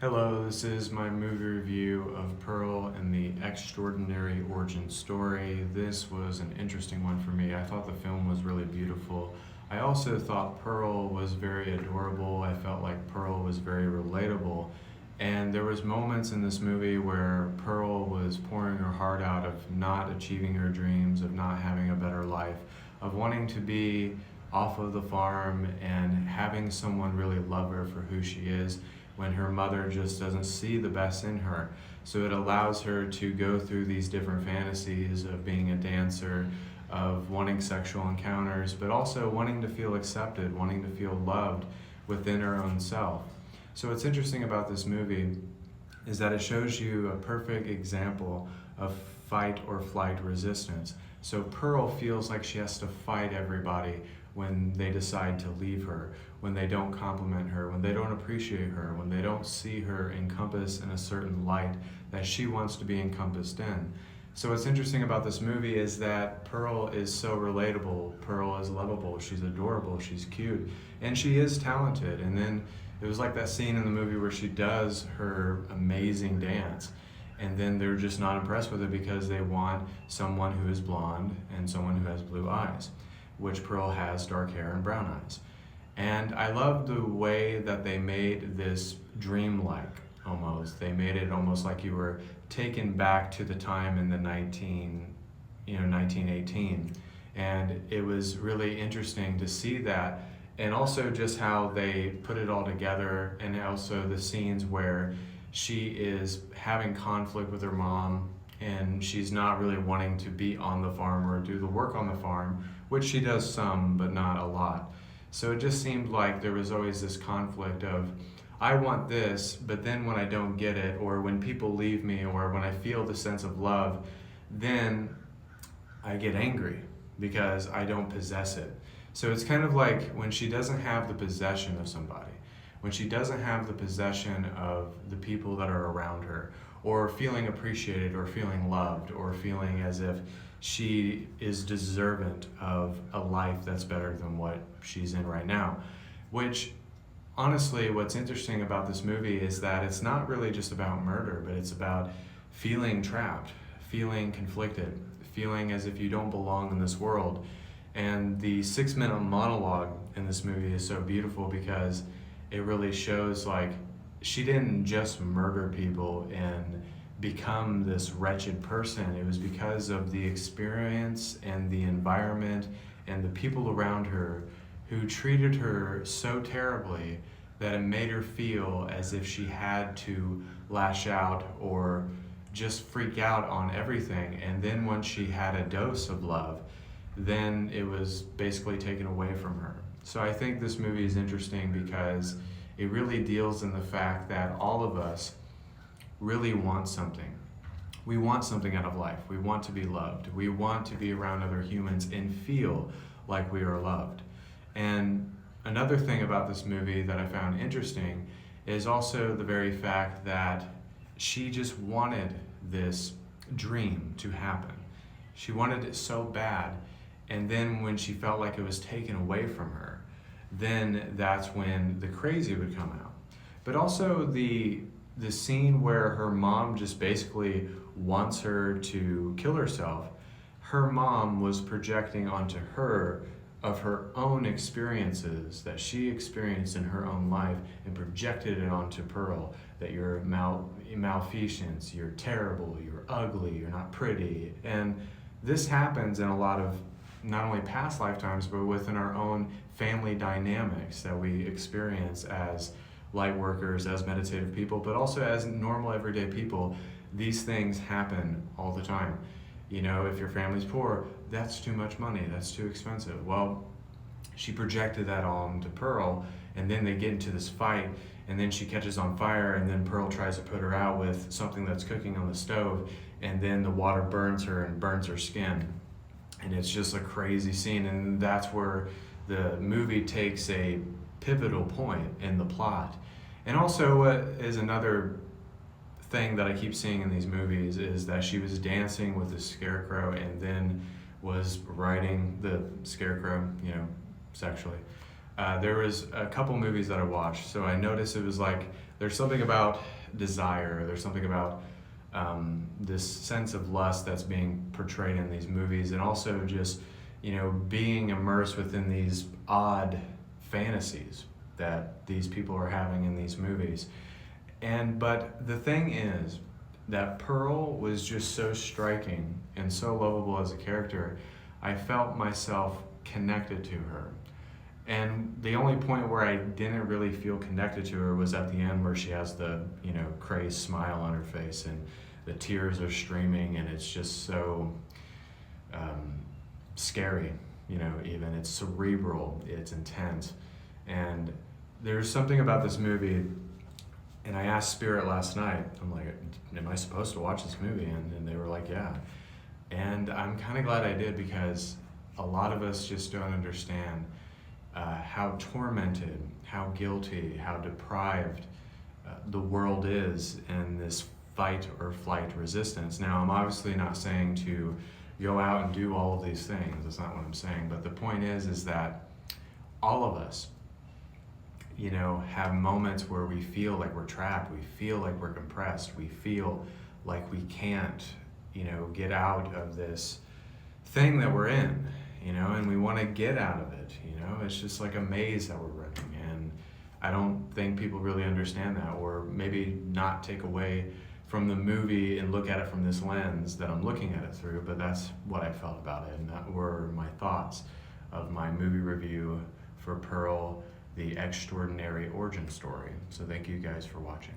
Hello, this is my movie review of Pearl and the Extraordinary Origin Story. This was an interesting one for me. I thought the film was really beautiful. I also thought Pearl was very adorable. I felt like Pearl was very relatable. And there was moments in this movie where Pearl was pouring her heart out of not achieving her dreams, of not having a better life, of wanting to be off of the farm and having someone really love her for who she is when her mother just doesn't see the best in her. So it allows her to go through these different fantasies of being a dancer, of wanting sexual encounters, but also wanting to feel accepted, wanting to feel loved within her own self. So what's interesting about this movie is that it shows you a perfect example of fight or flight resistance. So Pearl feels like she has to fight everybody when they decide to leave her, when they don't compliment her, when they don't appreciate her, when they don't see her encompassed in a certain light that she wants to be encompassed in. So what's interesting about this movie is that Pearl is so relatable, Pearl is lovable, she's adorable, she's cute, and she is talented. And then it was like that scene in the movie where she does her amazing dance, and then they're just not impressed with it because they want someone who is blonde and someone who has blue eyes, which Pearl has dark hair and brown eyes. And I love the way that they made this dreamlike almost. They made it almost like you were taken back to the time in the 1918. And it was really interesting to see that, and also just how they put it all together, and also the scenes where she is having conflict with her mom and she's not really wanting to be on the farm or do the work on the farm, which she does some, but not a lot. So it just seemed like there was always this conflict of, I want this, but then when I don't get it, or when people leave me, or when I feel the sense of love, then I get angry because I don't possess it. So it's kind of like when she doesn't have the possession of somebody, when she doesn't have the possession of the people that are around her, or feeling appreciated, or feeling loved, or feeling as if she is deserving of a life that's better than what she's in right now. Which, honestly, what's interesting about this movie is that it's not really just about murder, but it's about feeling trapped, feeling conflicted, feeling as if you don't belong in this world. And the 6-minute monologue in this movie is so beautiful because it really shows like she didn't just murder people and become this wretched person. It was because of the experience and the environment and the people around her who treated her so terribly that it made her feel as if she had to lash out or just freak out on everything. And then once she had a dose of love, then it was basically taken away from her. So I think this movie is interesting because it really deals in the fact that all of us really want something. We want something out of life. We want to be loved. We want to be around other humans and feel like we are loved. And another thing about this movie that I found interesting is also the very fact that she just wanted this dream to happen. She wanted it so bad, and then when she felt like it was taken away from her, then that's when the crazy would come out. But also the scene where her mom just basically wants her to kill herself. Her mom was projecting onto her of her own experiences that she experienced in her own life and projected it onto Pearl, that you're malfeasance, you're terrible, you're ugly, you're not pretty. And this happens in a lot of not only past lifetimes, but within our own family dynamics that we experience as light workers, as meditative people, but also as normal everyday people. These things happen all the time. You know, if your family's poor, that's too much money, that's too expensive. Well, she projected that onto Pearl, and then they get into this fight, and then she catches on fire, and then Pearl tries to put her out with something that's cooking on the stove, and then the water burns her and burns her skin. And it's just a crazy scene, and that's where the movie takes a pivotal point in the plot. And also what is another thing that I keep seeing in these movies is that she was dancing with the scarecrow and then was riding the scarecrow, sexually. There was a couple movies that I watched, so I noticed it was like there's something about desire, there's something about this sense of lust that's being portrayed in these movies, and also just, being immersed within these odd fantasies that these people are having in these movies. But the thing is that Pearl was just so striking and so lovable as a character. I felt myself connected to her. And the only point where I didn't really feel connected to her was at the end, where she has the, crazed smile on her face and the tears are streaming, and it's just so scary, even. It's cerebral, it's intense. And there's something about this movie, and I asked Spirit last night, I'm like, am I supposed to watch this movie? And they were like, yeah. And I'm kind of glad I did, because a lot of us just don't understand how tormented, how guilty, how deprived the world is in this fight or flight resistance. Now, I'm obviously not saying to go out and do all of these things. That's not what I'm saying. But the point is that all of us, have moments where we feel like we're trapped, we feel like we're compressed, we feel like we can't, get out of this thing that we're in, and we want to get out of it, It's just like a maze that we're running, and I don't think people really understand that, or maybe not take away from the movie and look at it from this lens that I'm looking at it through, but that's what I felt about it, and that were my thoughts of my movie review for Pearl, the Extraordinary origin story. So thank you guys for watching.